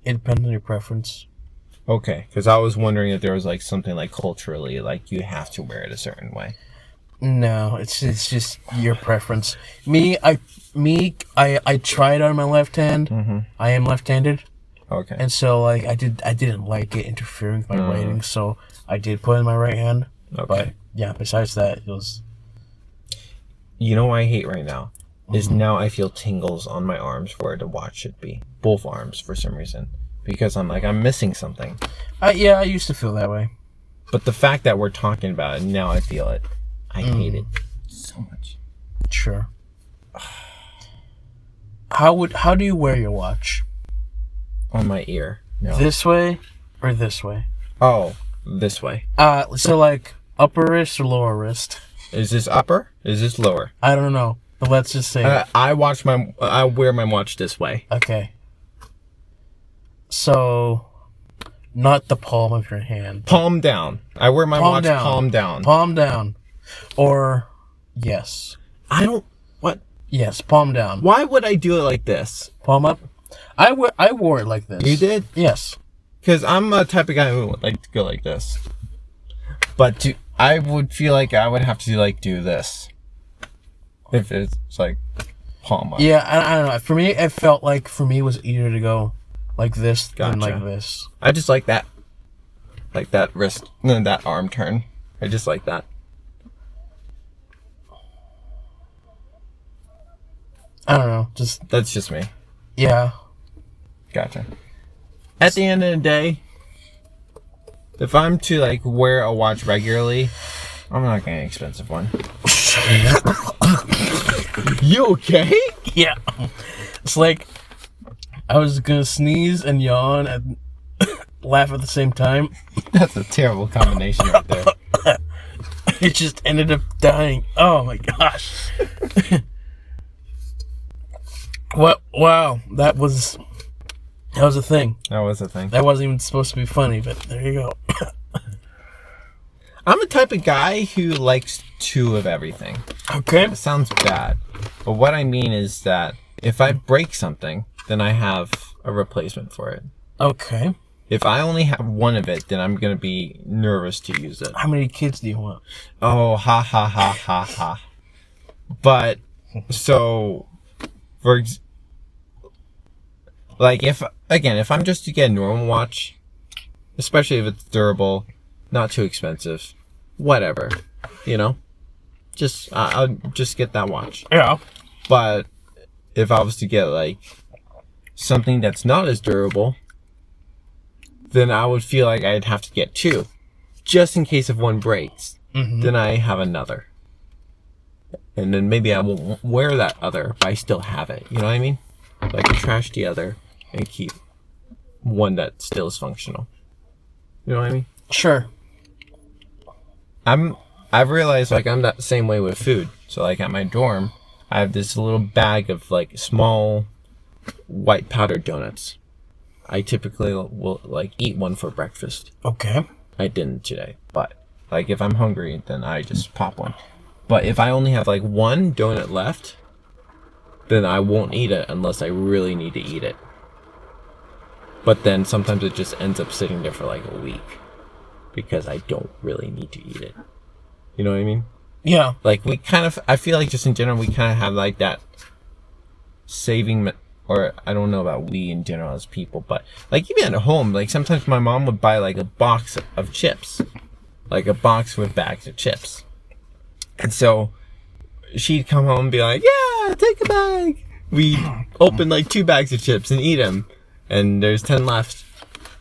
It depends on your preference. Okay, because I was wondering if there was, like, something, like, culturally, like, you have to wear it a certain way. No, it's just your preference. I tried on my left hand. Mm-hmm. I am left-handed. Okay. And so, like, I didn't like it interfering with my writing, so I did put it in my right hand. Okay. But, yeah, besides that, it was... You know what I hate right now? Is now I feel tingles on my arms where the watch should be. Both arms, for some reason. Because I'm like, I'm missing something. Yeah, I used to feel that way. But the fact that we're talking about it, now I feel it. I hate it so much. Sure. How do you wear your watch? On my ear. No. This way or this way? Oh, this way. So like upper wrist or lower wrist? Is this upper? Is this lower? I don't know. But let's just say I wear my watch this way. okay. So not the palm of your hand. Palm down. I wear my watch palm down. Palm down. Or yes. I don't what? Yes, palm down. Why would I do it like this? Palm up. I wore it like this. You did? Yes. Because I'm a type of guy who would like to go like this. But I would feel like I would have to like do this. If it's like palm up. Yeah, I don't know. For me, it felt like it was easier to go like this than Gotcha. like this. I just like that. Like that wrist, that arm turn. I just like that. I don't know. That's just me. Yeah. Gotcha. At the end of the day, if I'm to like wear a watch regularly, I'm not getting an expensive one. You okay? Yeah. It's like I was gonna sneeze and yawn and laugh at the same time. That's a terrible combination right there. It just ended up dying. Oh my gosh. What? Wow. That was a thing. That was a thing. That wasn't even supposed to be funny, but there you go. I'm the type of guy who likes two of everything. Okay. It sounds bad, but what I mean is that if I break something, then I have a replacement for it. Okay. If I only have one of it, then I'm gonna be nervous to use it. How many kids do you want? Oh, ha ha ha ha ha. But so, like if I'm just to get a normal watch, especially if it's durable, not too expensive, whatever, I'll just get that watch. Yeah. But if I was to get like something that's not as durable, then I would feel like I'd have to get two, just in case if one breaks. Mm-hmm. Then I have another, and then maybe I won't wear that other, but I still have it. You know what I mean? Like trash the other and keep one that still is functional. You know what I mean? Sure. I've realized like I'm that same way with food. So like at my dorm, I have this little bag of like small white powdered donuts. I typically will like eat one for breakfast. Okay. I didn't today, but like if I'm hungry, then I just pop one. But if I only have like one donut left, then I won't eat it unless I really need to eat it. But then sometimes it just ends up sitting there for like a week because I don't really need to eat it. You know what I mean? Yeah. Like we kind of, I feel like just in general, we kind of have like that saving, or I don't know about we in general as people, but like even at home, like sometimes my mom would buy like a box of chips, like a box with bags of chips. And so she'd come home and be like, yeah, take a bag. We'd open like 2 bags of chips and eat them. And there's 10 left.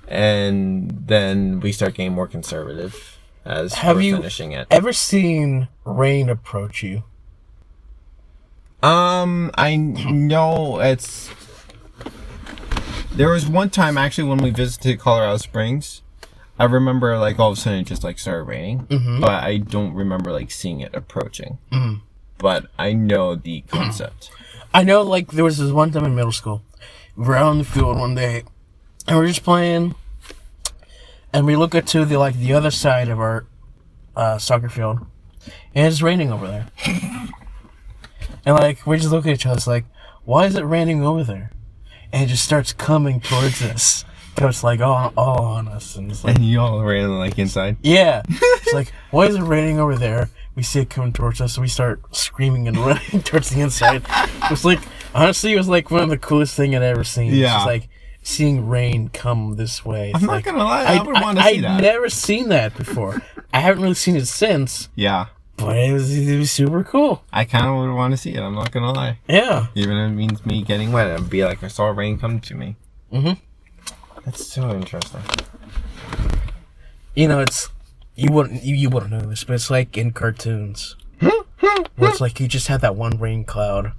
And then we start getting more conservative as we're finishing it. Have you ever seen rain approach you? I know it's... There was one time actually when we visited Colorado Springs. I remember like all of a sudden it just like started raining. Mm-hmm. But I don't remember like seeing it approaching. Mm-hmm. But I know the concept. I know like there was this one time in middle school. We were out on the field one day, and we're just playing, and we look at to the other side of our soccer field, and it's raining over there. And like we just look at each other, it's like, why is it raining over there? And it just starts coming towards us. It's like all on us, and it's like, and you all ran like inside. Yeah, it's like, why is it raining over there? We see it coming towards us, so we start screaming and running towards the inside. It was like, honestly, it was like one of the coolest things I'd ever seen. Yeah. It's just like seeing rain come this way. It's I'm not like, gonna lie, I would want to see that. I've never seen that before. I haven't really seen it since. Yeah. But it was super cool. I kind of would want to see it, I'm not gonna lie. Yeah. Even if it means me getting wet, I'd be like, I saw rain come to me. Mm-hmm. That's so interesting. You know, it's... You wouldn't know this, but it's like in cartoons. Where it's like you just have that one rain cloud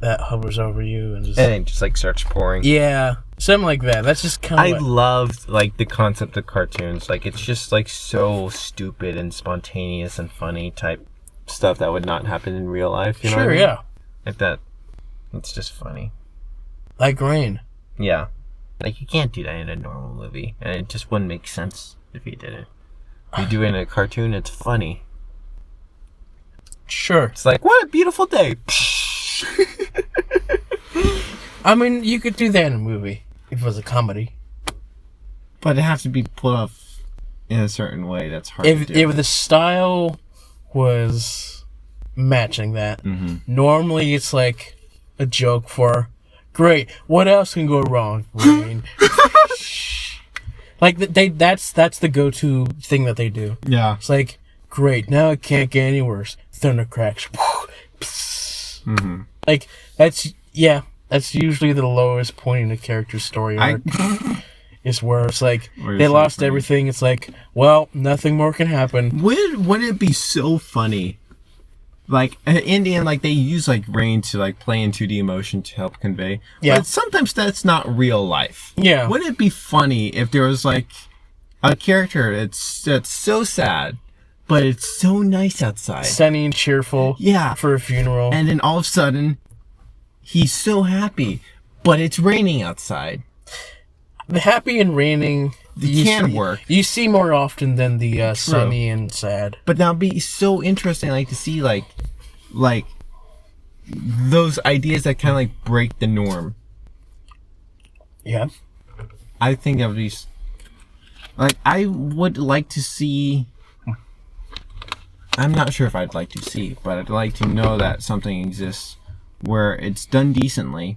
that hovers over you and it just like starts pouring. Yeah, something like that. That's just kind of. I loved like the concept of cartoons. Like it's just like so stupid and spontaneous and funny type stuff that would not happen in real life. You know what I mean? Yeah. Like that. It's just funny. Like rain. Yeah. Like you can't do that in a normal movie, and it just wouldn't make sense if you did it. If you do it in a cartoon, it's funny. Sure. It's like, what a beautiful day. I mean, you could do that in a movie if it was a comedy. But it has to be put off in a certain way. That's hard to do. If the style was matching that, normally it's like a joke for, great, what else can go wrong? Rain. Like, that's the go-to thing that they do. Yeah. It's like, great, now it can't get any worse. Thunder cracks. Like, that's usually the lowest point in a character's story arc. Is where it's like, they lost everything. It's like, well, nothing more can happen. Wouldn't it be so funny? Like, in the end, like, they use, like, rain to, like, play into the emotion to help convey. Yeah. But sometimes that's not real life. Yeah. Wouldn't it be funny if there was, like, a character that's so sad, but it's so nice outside. Sunny and cheerful. Yeah. For a funeral. And then all of a sudden, he's so happy, but it's raining outside. The happy and raining... can work. You see more often than the sunny and sad. But that'd be so interesting, like, to see, like those ideas that kind of, like, break the norm. Yeah. I think that would be... Like, I would like to see... I'm not sure if I'd like to see, but I'd like to know that something exists where it's done decently,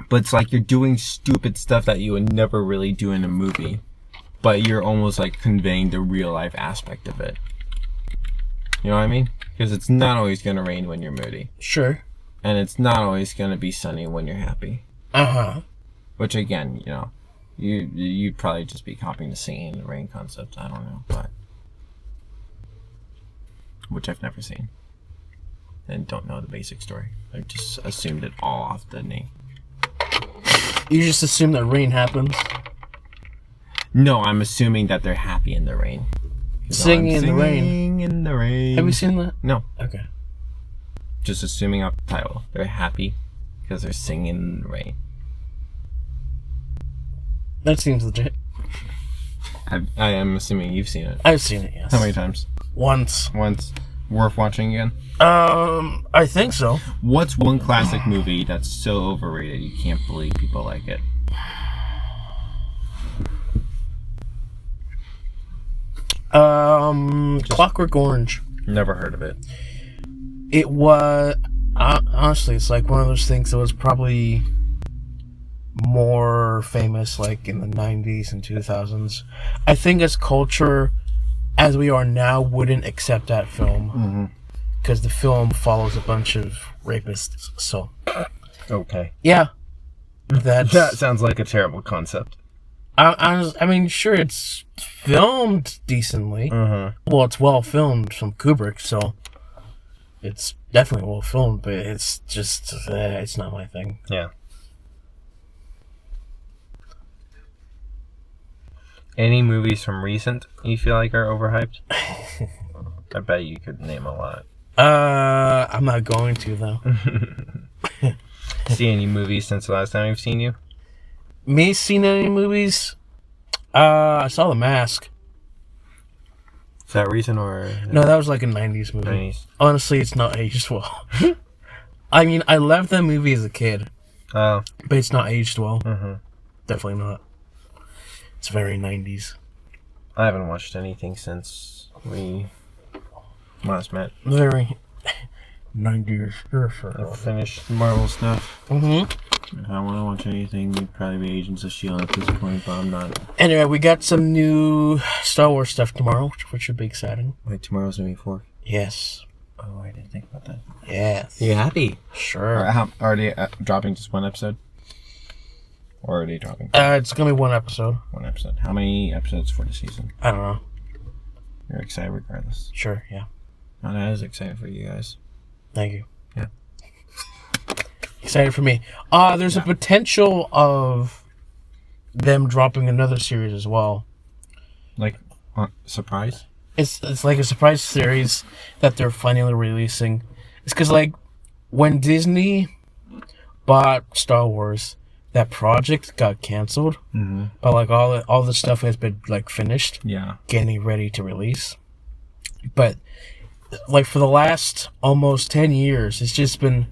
but it's like you're doing stupid stuff that you would never really do in a movie, but you're almost like conveying the real life aspect of it. You know what I mean? Because it's not always going to rain when you're moody. Sure. And it's not always going to be sunny when you're happy. Uh-huh. Which again, you know, you'd probably just be copying the singing in the rain concept. I don't know, but... Which I've never seen. And don't know the basic story. I just assumed it all off the name. You just assume that rain happens? No, I'm assuming that they're happy in the rain. Singing in the rain. Singing in the rain. Have you seen that? No. Okay. Just assuming off the title. They're happy because they're singing in the rain. That seems legit. I am assuming you've seen it. I've seen it, yes. How many times? Once. Once. Worth watching again? I think so. What's one classic movie that's so overrated you can't believe people like it? Clockwork Orange. Never heard of it. It was... honestly, it's like one of those things that was probably more famous like in the 90s and 2000s. I think as culture as we are now wouldn't accept that film because the film follows a bunch of rapists. So Okay. yeah, that sounds like a terrible concept. I mean, sure, it's filmed decently. Well, it's well filmed from Kubrick, so it's definitely well filmed, but it's just it's not my thing. Yeah. Any movies from recent you feel like are overhyped? I bet you could name a lot. I'm not going to though. See any movies since the last time I've seen you? Me seen any movies? I saw The Mask. Is that recent or No, that was like a 90s movie. 90s? Honestly, it's not aged well. I mean, I loved that movie as a kid, Oh. but it's not aged well. Mm-hmm. Definitely not. It's very 90s. I haven't watched anything since we last met. Very 90s. I finished Marvel stuff. Mm-hmm. If I want to watch anything, it'd probably be Agents of S.H.I.E.L.D. at this point, but I'm not. Anyway, we got some new Star Wars stuff tomorrow, which should be exciting. Wait, tomorrow's gonna be 4th? Yes. Oh, I didn't think about that. Yes. You happy? Sure. Are they dropping just one episode? Or are they dropping It's gonna be one episode. one episode? How many episodes for the season? I don't know. You're excited regardless. Sure, yeah. Not as excited for you guys. Thank you. Yeah. Excited for me. There's a potential of them dropping another series as well. Like, surprise? It's like a surprise series that they're finally releasing. It's because, like, when Disney bought Star Wars, that project got canceled. Mm-hmm. But, like, all the stuff has been, like, finished. Yeah. Getting ready to release. But, like, for the last almost 10 years, it's just been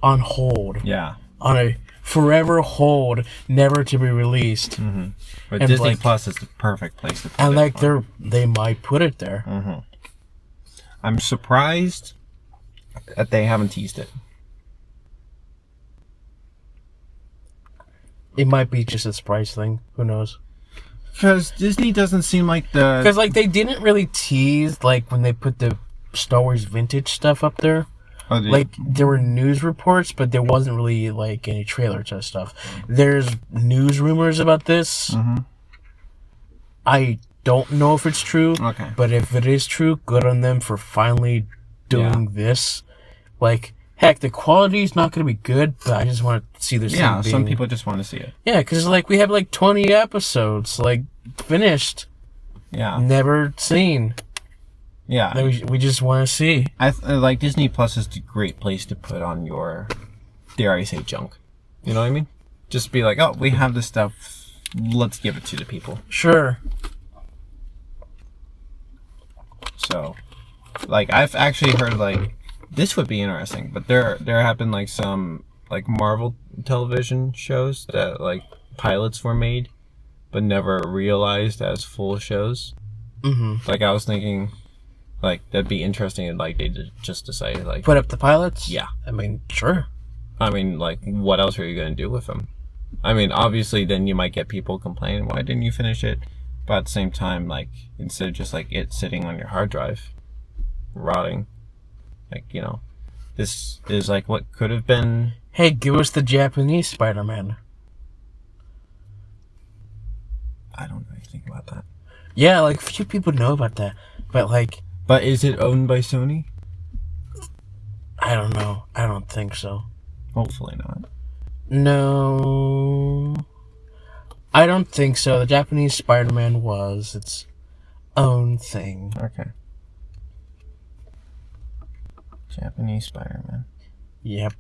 on hold. Yeah. On a forever hold, never to be released. Mm-hmm. But And, Disney like- Plus is the perfect place to put And, it. like, they might put it there. Mm-hmm. I'm surprised that they haven't teased it. It might be just a surprise thing. Who knows? Because Disney doesn't seem like the... Because, like, they didn't really tease, like, when they put the Star Wars vintage stuff up there. Oh, Like, there were news reports, but there wasn't really, like, any trailer to stuff. There's news rumors about this. Mhm. I don't know if it's true. Okay. But if it is true, good on them for finally doing this. Like, heck, the quality's not going to be good, but I just want to see this Yeah, thing some being- people just want to see it. Yeah, because, like, we have, like, 20 episodes, like, finished, Yeah. never seen. Yeah. That we just want to see. Like, Disney Plus is a great place to put on your, dare I say, junk. You know what I mean? Just be like, oh, we have this stuff. Let's give it to the people. Sure. So, like, I've actually heard, like, this would be interesting, but there have been, like, some, like, Marvel television shows that, like, pilots were made, but never realized as full shows. Mm-hmm. Like, I was thinking, like, that'd be interesting if, like, they just decided, like, Put up the pilots? yeah. I mean, sure. I mean, like, what else are you going to do with them? I mean, obviously, then you might get people complaining, why didn't you finish it? But at the same time, like, instead of just, like, it sitting on your hard drive, rotting, like, you know, this is, like, what could have been... Hey, give us the Japanese Spider-Man. I don't know anything about that. Yeah, like, few people know about that. But, like, But is it owned by Sony? I don't know. I don't think so. Hopefully not. No. I don't think so. The Japanese Spider-Man was its own thing. Okay. Japanese Spider-Man. Yep.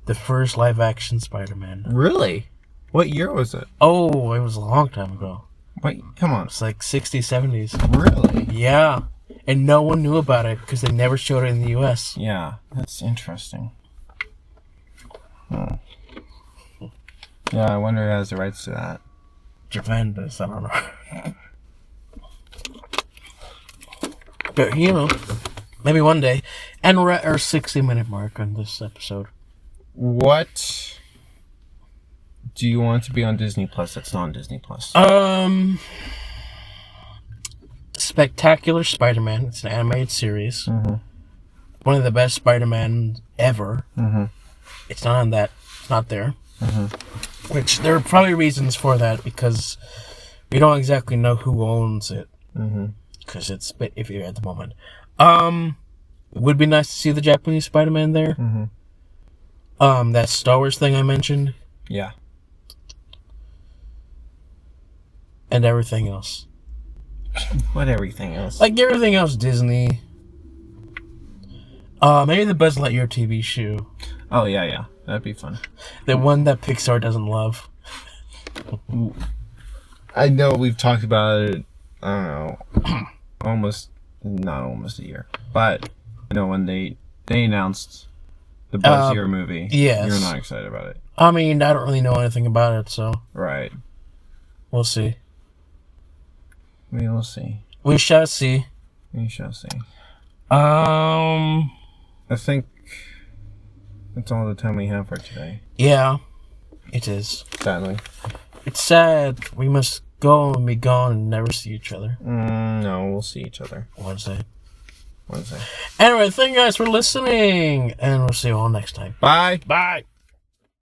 The first live-action Spider-Man. Really? What year was it? Oh, it was a long time ago. Wait, come on. It's like 60s, 70s. Really? Yeah. And no one knew about it because they never showed it in the US. Yeah, that's interesting. Yeah, I wonder who has the rights to that. Japan does. I don't know. But, you know, maybe one day. And we're at our 60-minute mark on this episode. What do you want to be on Disney Plus that's not on Disney Plus? Spectacular Spider-Man. It's an animated series. Mm-hmm. One of the best Spider-Man ever. Mm-hmm. It's not on that. It's not there. Mm-hmm. Which there are probably reasons for that because we don't exactly know who owns it. Because it's a bit iffy at the moment. It would be nice to see the Japanese Spider-Man there. Mm-hmm. That Star Wars thing I mentioned. Yeah. And everything else. What everything else? Like everything else Disney. Maybe the Buzz Lightyear TV show. Oh, yeah. That'd be fun. The one that Pixar doesn't love. I know we've talked about it, I don't know, not almost a year. But, you know, when they announced the Buzz Lightyear movie, yes. You're not excited about it. I mean, I don't really know anything about it, so. Right. We'll see. We will see. We shall see. We shall see. I think that's all the time we have for today. Yeah, it is. Sadly. It's sad. We must go and be gone and never see each other. No, we'll see each other. Wednesday. Wednesday. Anyway, thank you guys for listening, and we'll see you all next time. Bye. Bye.